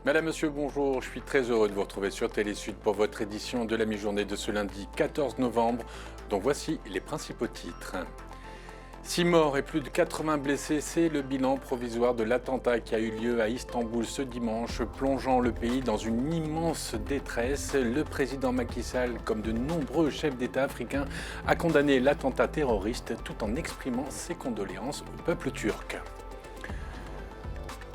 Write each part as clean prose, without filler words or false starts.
Madame, Monsieur, bonjour. Je suis très heureux de vous retrouver sur Télésud pour votre édition de la mi-journée de ce lundi 14 novembre, dont voici les principaux titres. 6 morts et plus de 80 blessés, c'est le bilan provisoire de l'attentat qui a eu lieu à Istanbul ce dimanche, plongeant le pays dans une immense détresse. Le président Macky Sall, comme de nombreux chefs d'État africains, a condamné l'attentat terroriste tout en exprimant ses condoléances au peuple turc.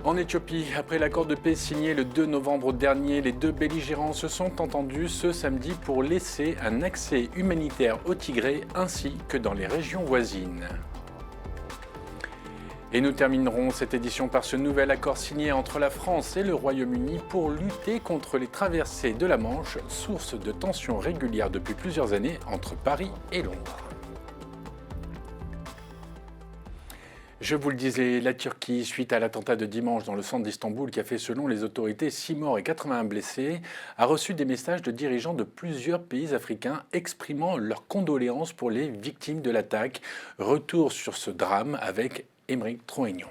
En Éthiopie, après l'accord de paix signé le 2 novembre dernier, les deux belligérants se sont entendus ce samedi pour laisser un accès humanitaire au Tigré ainsi que dans les régions voisines. Et nous terminerons cette édition par ce nouvel accord signé entre la France et le Royaume-Uni pour lutter contre les traversées de la Manche, source de tensions régulières depuis plusieurs années entre Paris et Londres. Je vous le disais, la Turquie, suite à l'attentat de dimanche dans le centre d'Istanbul qui a fait, selon les autorités, 6 morts et 81 blessés, a reçu des messages de dirigeants de plusieurs pays africains exprimant leurs condoléances pour les victimes de l'attaque. Retour sur ce drame avec Émeric Troignon.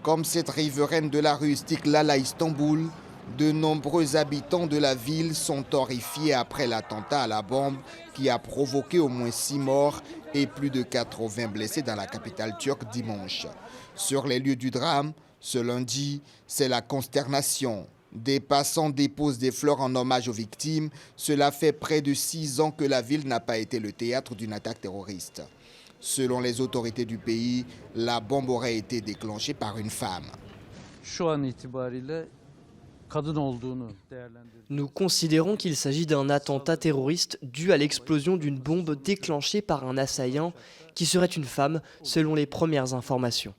Comme cette riveraine de la rue Istiklal à Istanbul, de nombreux habitants de la ville sont horrifiés après l'attentat à la bombe qui a provoqué au moins 6 morts et plus de 80 blessés dans la capitale turque dimanche. Sur les lieux du drame, ce lundi, c'est la consternation. Des passants déposent des fleurs en hommage aux victimes. Cela fait près de 6 ans que la ville n'a pas été le théâtre d'une attaque terroriste. Selon les autorités du pays, la bombe aurait été déclenchée par une femme. Nous considérons qu'il s'agit d'un attentat terroriste dû à l'explosion d'une bombe déclenchée par un assaillant qui serait une femme, selon les premières informations.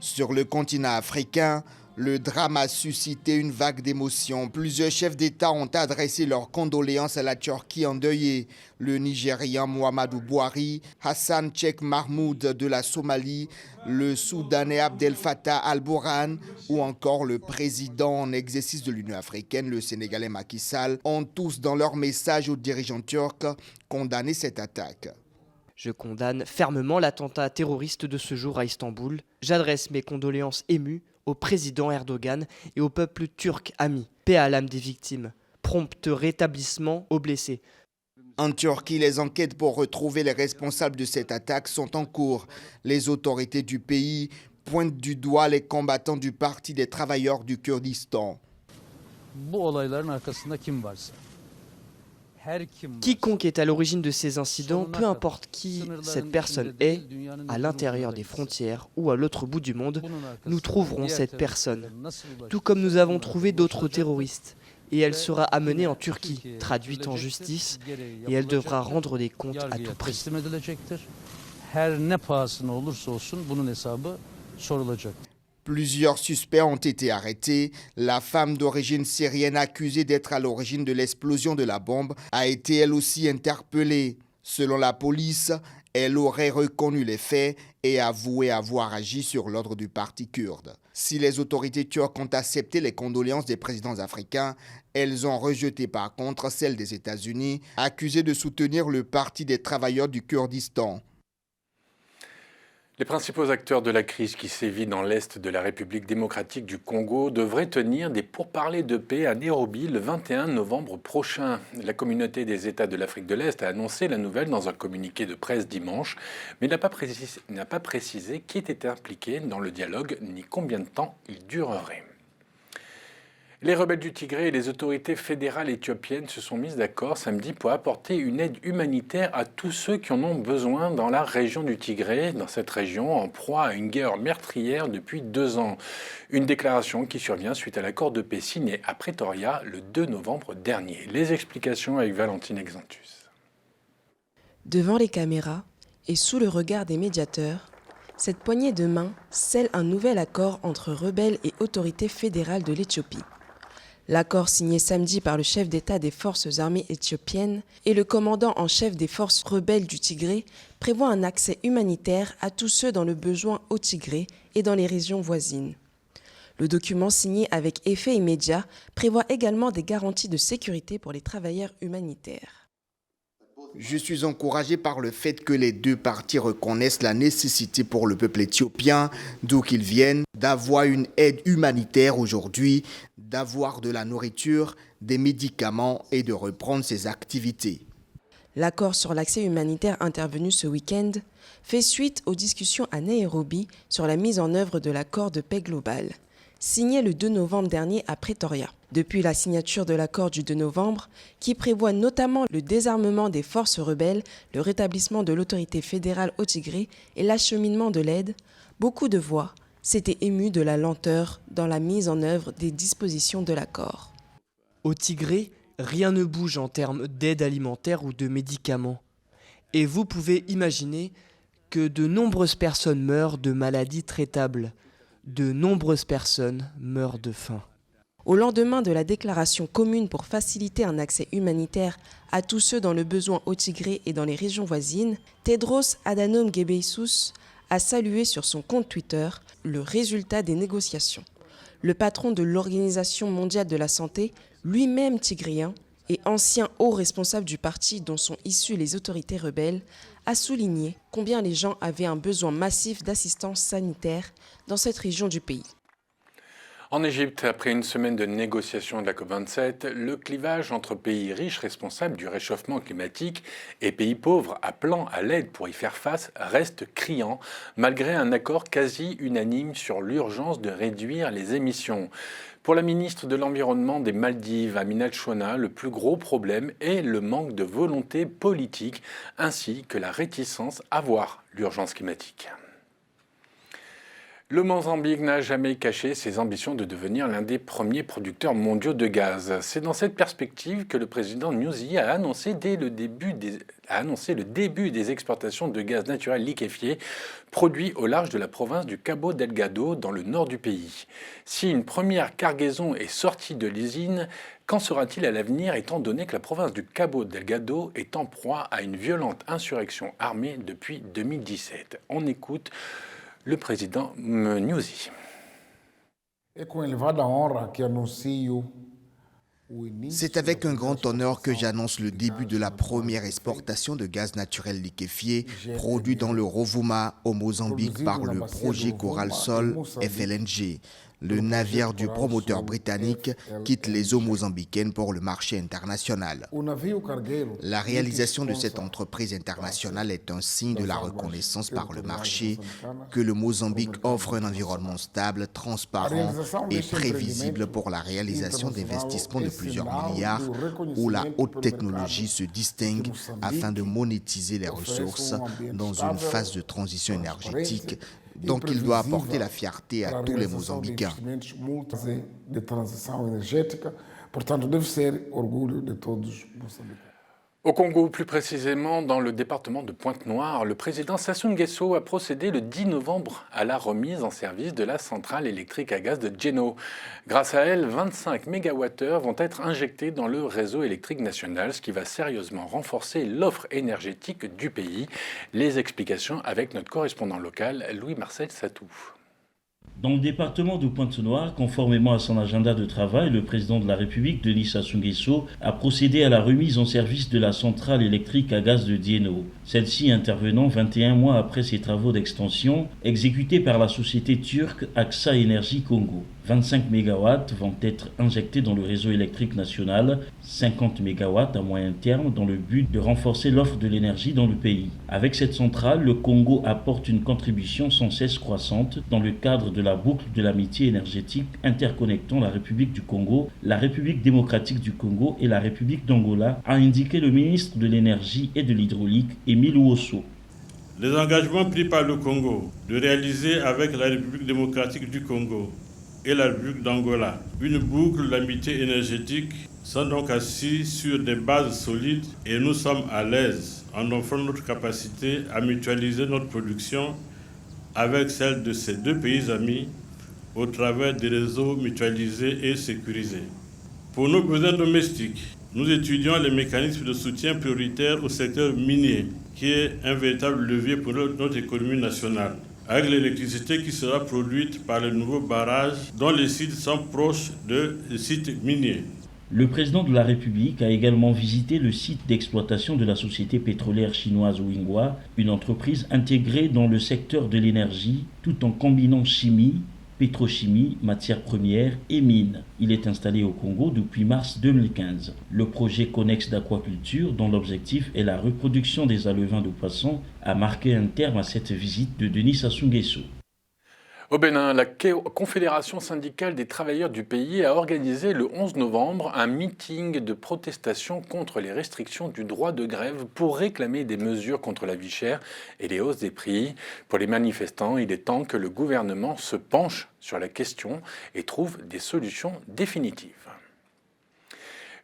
Sur le continent africain, le drame a suscité une vague d'émotions. Plusieurs chefs d'État ont adressé leurs condoléances à la Turquie endeuillée. Le Nigérian Muhammadu Buhari, Hassan Sheikh Mahmoud de la Somalie, le Soudanais Abdel Fattah al-Burhan ou encore le président en exercice de l'Union africaine, le Sénégalais Macky Sall, ont tous dans leur message aux dirigeants turcs condamné cette attaque. Je condamne fermement l'attentat terroriste de ce jour à Istanbul. J'adresse mes condoléances émues au président Erdogan et au peuple turc ami. Paix à l'âme des victimes. Prompt rétablissement aux blessés. En Turquie, les enquêtes pour retrouver les responsables de cette attaque sont en cours. Les autorités du pays pointent du doigt les combattants du Parti des travailleurs du Kurdistan. Quiconque est à l'origine de ces incidents, peu importe qui cette personne est, à l'intérieur des frontières ou à l'autre bout du monde, nous trouverons cette personne. Tout comme nous avons trouvé d'autres terroristes. Et elle sera amenée en Turquie, traduite en justice, et elle devra rendre des comptes à tout prix. Plusieurs suspects ont été arrêtés. La femme d'origine syrienne accusée d'être à l'origine de l'explosion de la bombe a été elle aussi interpellée. Selon la police, elle aurait reconnu les faits et avoué avoir agi sur l'ordre du parti kurde. Si les autorités turques ont accepté les condoléances des présidents africains, elles ont rejeté par contre celles des États-Unis, accusées de soutenir le Parti des travailleurs du Kurdistan. Les principaux acteurs de la crise qui sévit dans l'est de la République démocratique du Congo devraient tenir des pourparlers de paix à Nairobi le 21 novembre prochain. La communauté des États de l'Afrique de l'Est a annoncé la nouvelle dans un communiqué de presse dimanche, mais n'a pas précisé qui était impliqué dans le dialogue ni combien de temps il durerait. Les rebelles du Tigré et les autorités fédérales éthiopiennes se sont mises d'accord samedi pour apporter une aide humanitaire à tous ceux qui en ont besoin dans la région du Tigré, dans cette région en proie à une guerre meurtrière depuis 2 ans. Une déclaration qui survient suite à l'accord de paix signé à Pretoria le 2 novembre dernier. Les explications avec Valentine Exantus. Devant les caméras et sous le regard des médiateurs, cette poignée de main scelle un nouvel accord entre rebelles et autorités fédérales de l'Éthiopie. L'accord signé samedi par le chef d'État des forces armées éthiopiennes et le commandant en chef des forces rebelles du Tigré prévoit un accès humanitaire à tous ceux dans le besoin au Tigré et dans les régions voisines. Le document signé avec effet immédiat prévoit également des garanties de sécurité pour les travailleurs humanitaires. Je suis encouragé par le fait que les deux parties reconnaissent la nécessité pour le peuple éthiopien, d'où qu'ils viennent, d'avoir une aide humanitaire aujourd'hui, d'avoir de la nourriture, des médicaments et de reprendre ses activités. L'accord sur l'accès humanitaire intervenu ce week-end fait suite aux discussions à Nairobi sur la mise en œuvre de l'accord de paix global, signé le 2 novembre dernier à Pretoria. Depuis la signature de l'accord du 2 novembre, qui prévoit notamment le désarmement des forces rebelles, le rétablissement de l'autorité fédérale au Tigré et l'acheminement de l'aide, beaucoup de voix s'étaient émues de la lenteur dans la mise en œuvre des dispositions de l'accord. Au Tigré, rien ne bouge en termes d'aide alimentaire ou de médicaments. Et vous pouvez imaginer que de nombreuses personnes meurent de maladies traitables. De nombreuses personnes meurent de faim. Au lendemain de la déclaration commune pour faciliter un accès humanitaire à tous ceux dans le besoin au Tigré et dans les régions voisines, Tedros Adhanom Ghebreyesus a salué sur son compte Twitter le résultat des négociations. Le patron de l'Organisation mondiale de la santé, lui-même tigréen et ancien haut responsable du parti dont sont issues les autorités rebelles, a souligné combien les gens avaient un besoin massif d'assistance sanitaire dans cette région du pays. En Égypte, après une semaine de négociations de la COP27, le clivage entre pays riches responsables du réchauffement climatique et pays pauvres appelant à l'aide pour y faire face reste criant, malgré un accord quasi unanime sur l'urgence de réduire les émissions. Pour la ministre de l'Environnement des Maldives, Aminat Chona, le plus gros problème est le manque de volonté politique ainsi que la réticence à voir l'urgence climatique. Le Mozambique n'a jamais caché ses ambitions de devenir l'un des premiers producteurs mondiaux de gaz. C'est dans cette perspective que le président Nyusi a annoncé le début des exportations de gaz naturel liquéfié produit au large de la province du Cabo Delgado dans le nord du pays. Si une première cargaison est sortie de l'usine, qu'en sera-t-il à l'avenir étant donné que la province du Cabo Delgado est en proie à une violente insurrection armée depuis 2017 ? On écoute le président Nyusi. C'est avec un grand honneur que j'annonce le début de la première exportation de gaz naturel liquéfié produit dans le Rovuma au Mozambique par le projet Coral Sol FLNG. Le navire du promoteur britannique quitte les eaux mozambicaines pour le marché international. La réalisation de cette entreprise internationale est un signe de la reconnaissance par le marché que le Mozambique offre un environnement stable, transparent et prévisible pour la réalisation d'investissements de plusieurs milliards où la haute technologie se distingue afin de monétiser les ressources dans une phase de transition énergétique. Donc il doit apporter la fierté à tous les Mozambicains. Au Congo, plus précisément dans le département de Pointe-Noire, le président Sassou Nguesso a procédé le 10 novembre à la remise en service de la centrale électrique à gaz de Djeno. Grâce à elle, 25 MWh vont être injectés dans le réseau électrique national, ce qui va sérieusement renforcer l'offre énergétique du pays. Les explications avec notre correspondant local, Louis-Marcel Satou. Dans le département de Pointe-Noire, conformément à son agenda de travail, le président de la République, Denis Sassou Nguesso, a procédé à la remise en service de la centrale électrique à gaz de Djeno. Celle-ci intervenant 21 mois après ses travaux d'extension exécutés par la société turque AXA Énergie Congo. 25 MW vont être injectés dans le réseau électrique national, 50 MW à moyen terme dans le but de renforcer l'offre de l'énergie dans le pays. Avec cette centrale, le Congo apporte une contribution sans cesse croissante dans le cadre de la boucle de l'amitié énergétique interconnectant la République du Congo, la République démocratique du Congo et la République d'Angola, a indiqué le ministre de l'Énergie et de l'Hydraulique, Émile Ouosso. Les engagements pris par le Congo de réaliser avec la République démocratique du Congo et la République d'Angola une boucle d'amitié énergétique sont donc assis sur des bases solides et nous sommes à l'aise en offrant notre capacité à mutualiser notre production avec celle de ces deux pays amis au travers des réseaux mutualisés et sécurisés. Pour nos besoins domestiques, nous étudions les mécanismes de soutien prioritaire au secteur minier, qui est un véritable levier pour notre économie nationale, avec l'électricité qui sera produite par les nouveaux barrages dont les sites sont proches de sites miniers. Le président de la République a également visité le site d'exploitation de la société pétrolière chinoise Winghua, une entreprise intégrée dans le secteur de l'énergie, tout en combinant chimie, pétrochimie, matières premières et mines. Il est installé au Congo depuis mars 2015. Le projet connexe d'aquaculture, dont l'objectif est la reproduction des alevins de poissons, a marqué un terme à cette visite de Denis Sassou Nguesso. Au Bénin, la Confédération syndicale des travailleurs du pays a organisé le 11 novembre un meeting de protestation contre les restrictions du droit de grève pour réclamer des mesures contre la vie chère et les hausses des prix. Pour les manifestants, il est temps que le gouvernement se penche sur la question et trouve des solutions définitives.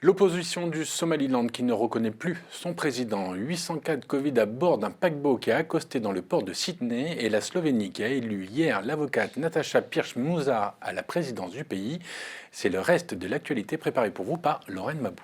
L'opposition du Somaliland qui ne reconnaît plus son président, 800 cas de Covid à bord d'un paquebot qui a accosté dans le port de Sydney et la Slovénie qui a élu hier l'avocate Nataša Pirc-Musar à la présidence du pays. C'est le reste de l'actualité préparée pour vous par Lorraine Mabou.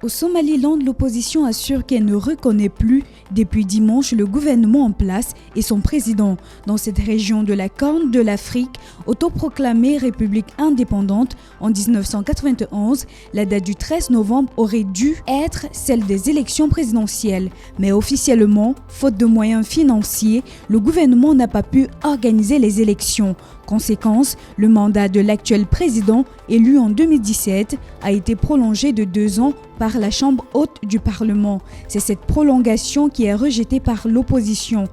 Au Somaliland, l'opposition assure qu'elle ne reconnaît plus depuis dimanche le gouvernement en place et son président. Dans cette région de la Corne de l'Afrique, autoproclamée république indépendante en 1991, la date du 13 novembre aurait dû être celle des élections présidentielles. Mais officiellement, faute de moyens financiers, le gouvernement n'a pas pu organiser les élections. Conséquence, le mandat de l'actuel président, élu en 2017, a été prolongé de 2 ans par la Chambre haute du Parlement. C'est cette prolongation qui est rejetée par l'opposition.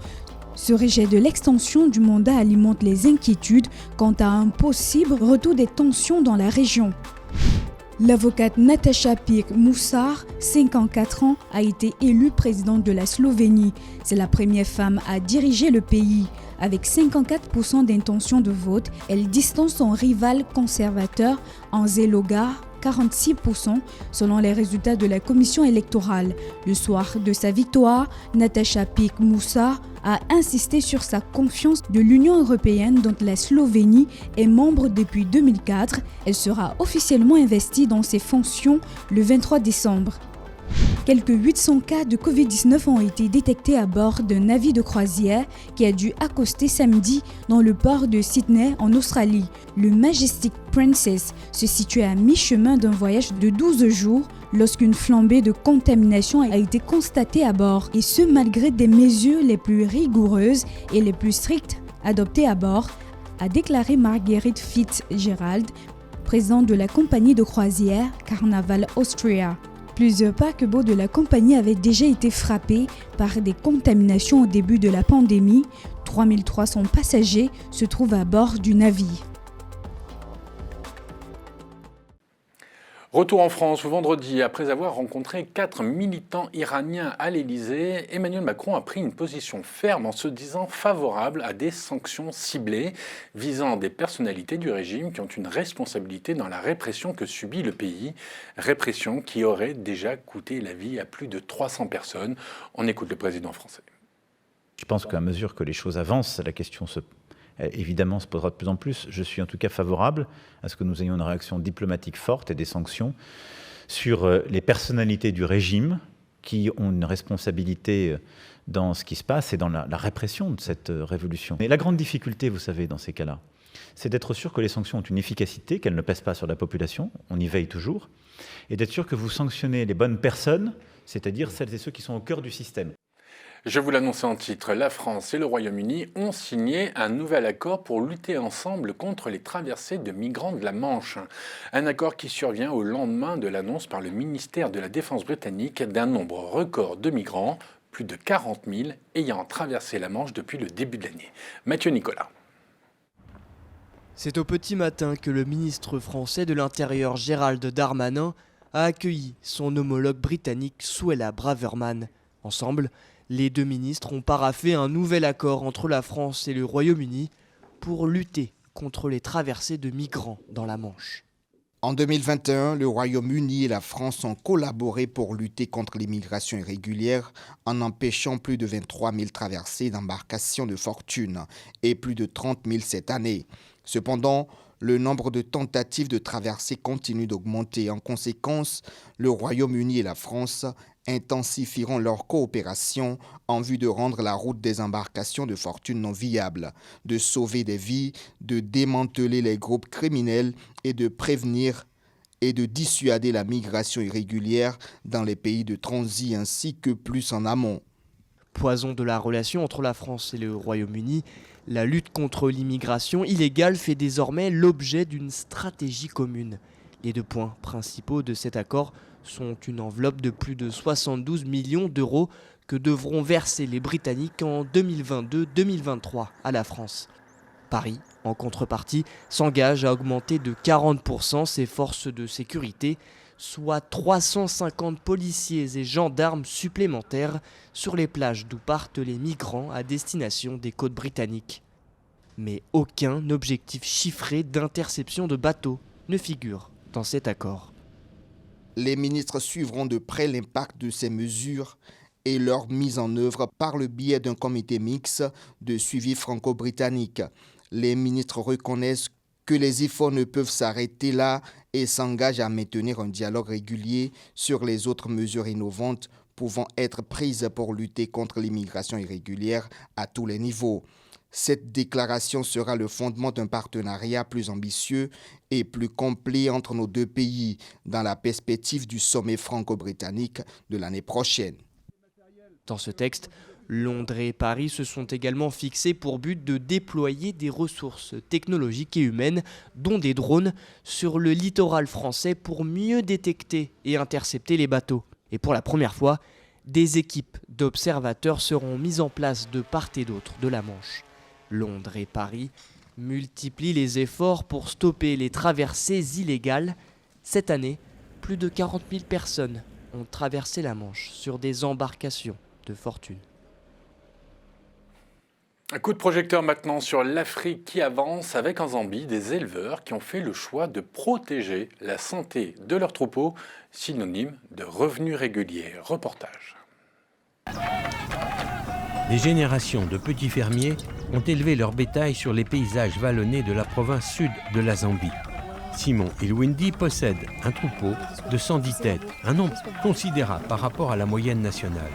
Ce rejet de l'extension du mandat alimente les inquiétudes quant à un possible retour des tensions dans la région. L'avocate Nataša Pirc-Musar, 54 ans, a été élue présidente de la Slovénie. C'est la première femme à diriger le pays. Avec 54% d'intention de vote, elle distance son rival conservateur Anže Logar, 46% selon les résultats de la commission électorale. Le soir de sa victoire, Nataša Pirc-Musar a insisté sur sa confiance de l'Union européenne dont la Slovénie est membre depuis 2004. Elle sera officiellement investie dans ses fonctions le 23 décembre. Quelques 800 cas de Covid-19 ont été détectés à bord d'un navire de croisière qui a dû accoster samedi dans le port de Sydney en Australie. Le Majestic Princess se situait à mi-chemin d'un voyage de 12 jours lorsqu'une flambée de contamination a été constatée à bord, et ce malgré des mesures les plus rigoureuses et les plus strictes adoptées à bord, a déclaré Marguerite Fitzgerald, présidente de la compagnie de croisière Carnival Austria. Plusieurs paquebots de la compagnie avaient déjà été frappés par des contaminations au début de la pandémie. 3300 passagers se trouvent à bord du navire. Retour en France vendredi, après avoir rencontré 4 militants iraniens à l'Élysée, Emmanuel Macron a pris une position ferme en se disant favorable à des sanctions ciblées visant des personnalités du régime qui ont une responsabilité dans la répression que subit le pays, répression qui aurait déjà coûté la vie à plus de 300 personnes. On écoute le président français. Je pense qu'à mesure que les choses avancent, la question évidemment se posera de plus en plus. Je suis en tout cas favorable à ce que nous ayons une réaction diplomatique forte et des sanctions sur les personnalités du régime qui ont une responsabilité dans ce qui se passe et dans la répression de cette révolution. Et la grande difficulté, vous savez, dans ces cas-là, c'est d'être sûr que les sanctions ont une efficacité, qu'elles ne pèsent pas sur la population, on y veille toujours, et d'être sûr que vous sanctionnez les bonnes personnes, c'est-à-dire celles et ceux qui sont au cœur du système. Je vous l'annonçais en titre, la France et le Royaume-Uni ont signé un nouvel accord pour lutter ensemble contre les traversées de migrants de la Manche. Un accord qui survient au lendemain de l'annonce par le ministère de la Défense britannique d'un nombre record de migrants, plus de 40 000 ayant traversé la Manche depuis le début de l'année. Mathieu Nicolas. C'est au petit matin que le ministre français de l'Intérieur Gérald Darmanin a accueilli son homologue britannique Suella Braverman. Ensemble, les deux ministres ont paraphé un nouvel accord entre la France et le Royaume-Uni pour lutter contre les traversées de migrants dans la Manche. En 2021, le Royaume-Uni et la France ont collaboré pour lutter contre l'immigration irrégulière en empêchant plus de 23 000 traversées d'embarcations de fortune et plus de 30 000 cette année. Cependant, le nombre de tentatives de traversée continue d'augmenter. En conséquence, le Royaume-Uni et la France intensifieront leur coopération en vue de rendre la route des embarcations de fortune non viable, de sauver des vies, de démanteler les groupes criminels et de prévenir et de dissuader la migration irrégulière dans les pays de transit ainsi que plus en amont. Poison de la relation entre la France et le Royaume-Uni, la lutte contre l'immigration illégale fait désormais l'objet d'une stratégie commune. Les 2 points principaux de cet accord sont une enveloppe de plus de 72 millions d'euros que devront verser les Britanniques en 2022-2023 à la France. Paris, en contrepartie, s'engage à augmenter de 40% ses forces de sécurité, soit 350 policiers et gendarmes supplémentaires sur les plages d'où partent les migrants à destination des côtes britanniques. Mais aucun objectif chiffré d'interception de bateaux ne figure dans cet accord. Les ministres suivront de près l'impact de ces mesures et leur mise en œuvre par le biais d'un comité mixte de suivi franco-britannique. Les ministres reconnaissent que les efforts ne peuvent s'arrêter là et s'engagent à maintenir un dialogue régulier sur les autres mesures innovantes pouvant être prises pour lutter contre l'immigration irrégulière à tous les niveaux. Cette déclaration sera le fondement d'un partenariat plus ambitieux et plus complet entre nos 2 pays dans la perspective du sommet franco-britannique de l'année prochaine. Dans ce texte, Londres et Paris se sont également fixés pour but de déployer des ressources technologiques et humaines, dont des drones, sur le littoral français pour mieux détecter et intercepter les bateaux. Et pour la première fois, des équipes d'observateurs seront mises en place de part et d'autre de la Manche. Londres et Paris multiplient les efforts pour stopper les traversées illégales. Cette année, plus de 40 000 personnes ont traversé la Manche sur des embarcations de fortune. Un coup de projecteur maintenant sur l'Afrique qui avance avec en Zambie des éleveurs qui ont fait le choix de protéger la santé de leurs troupeaux, synonyme de revenus réguliers. Reportage. Des générations de petits fermiers ont élevé leur bétail sur les paysages vallonnés de la province sud de la Zambie. Simon Ilwindi possède un troupeau de 110 têtes, un nombre considérable par rapport à la moyenne nationale.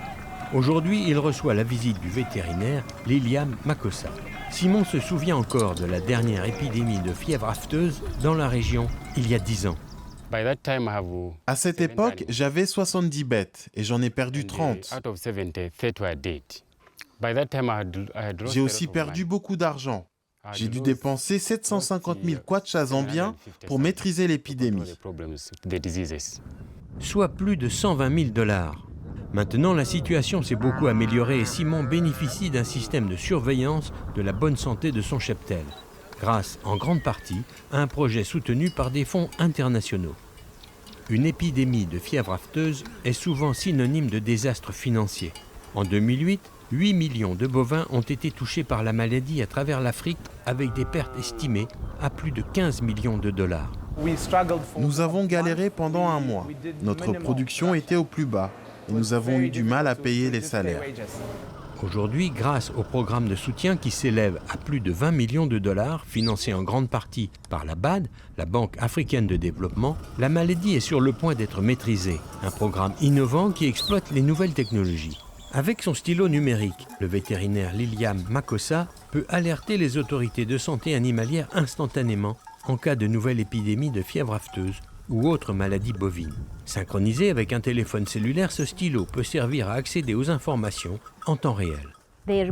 Aujourd'hui, il reçoit la visite du vétérinaire Liliam Makossa. Simon se souvient encore de la dernière épidémie de fièvre afteuse dans la région il y a 10 ans. À cette époque, j'avais 70 bêtes et j'en ai perdu 30. J'ai aussi perdu beaucoup d'argent. J'ai dû dépenser 750 000 kwacha zambiens pour maîtriser l'épidémie. Soit plus de 120 000 $. Maintenant, la situation s'est beaucoup améliorée et Simon bénéficie d'un système de surveillance de la bonne santé de son cheptel, grâce en grande partie à un projet soutenu par des fonds internationaux. Une épidémie de fièvre afteuse est souvent synonyme de désastre financier. En 2008, 8 millions de bovins ont été touchés par la maladie à travers l'Afrique avec des pertes estimées à plus de 15 millions de $. Nous avons galéré pendant un mois. Notre production était au plus bas et nous avons eu du mal à payer les salaires. Aujourd'hui, grâce au programme de soutien qui s'élève à plus de 20 millions de $, financé en grande partie par la BAD, la Banque africaine de développement, la maladie est sur le point d'être maîtrisée. Un programme innovant qui exploite les nouvelles technologies. Avec son stylo numérique, le vétérinaire Liliam Makossa peut alerter les autorités de santé animalière instantanément en cas de nouvelle épidémie de fièvre afteuse ou autre maladie bovine. Synchronisé avec un téléphone cellulaire, ce stylo peut servir à accéder aux informations en temps réel. Les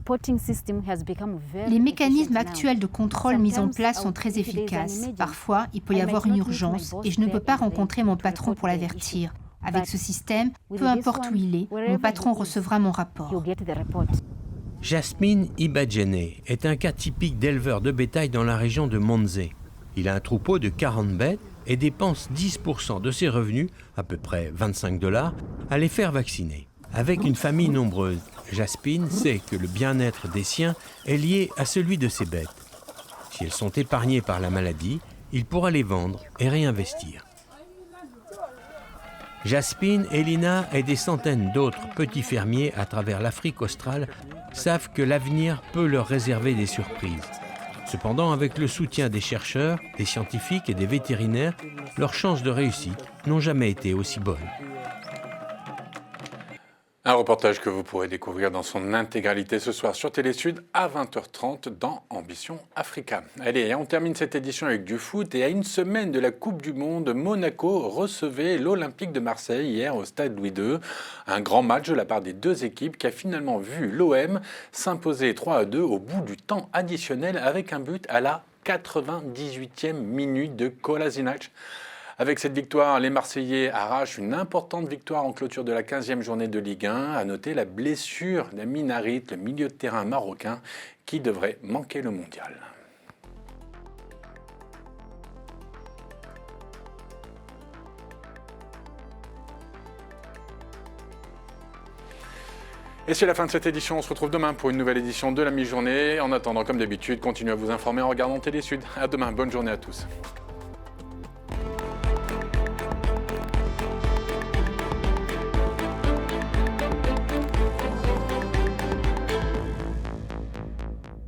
mécanismes actuels de contrôle mis en place sont très efficaces. Parfois, il peut y avoir une urgence et je ne peux pas rencontrer mon patron pour l'avertir. Avec ce système, peu importe où il est, mon patron recevra mon rapport. Jasmine Ibadjene est un cas typique d'éleveur de bétail dans la région de Monze. Il a un troupeau de 40 bêtes et dépense 10% de ses revenus, à peu près 25 $, à les faire vacciner. Avec une famille nombreuse, Jasmine sait que le bien-être des siens est lié à celui de ses bêtes. Si elles sont épargnées par la maladie, il pourra les vendre et réinvestir. Jasmine, Elina et des centaines d'autres petits fermiers à travers l'Afrique australe savent que l'avenir peut leur réserver des surprises. Cependant, avec le soutien des chercheurs, des scientifiques et des vétérinaires, leurs chances de réussite n'ont jamais été aussi bonnes. Un reportage que vous pourrez découvrir dans son intégralité ce soir sur Télé Sud à 20h30 dans Ambition Africa. Allez, on termine cette édition avec du foot et à une semaine de la Coupe du Monde, Monaco recevait l'Olympique de Marseille hier au stade Louis II. Un grand match de la part des deux équipes qui a finalement vu l'OM s'imposer 3-2 au bout du temps additionnel avec un but à la 98e minute de Kolasinac. Avec cette victoire, les Marseillais arrachent une importante victoire en clôture de la 15e journée de Ligue 1. À noter la blessure d'Amin Harit, le milieu de terrain marocain, qui devrait manquer le mondial. Et c'est la fin de cette édition. On se retrouve demain pour une nouvelle édition de la mi-journée. En attendant, comme d'habitude, continuez à vous informer en regardant Télé Sud. À demain, bonne journée à tous.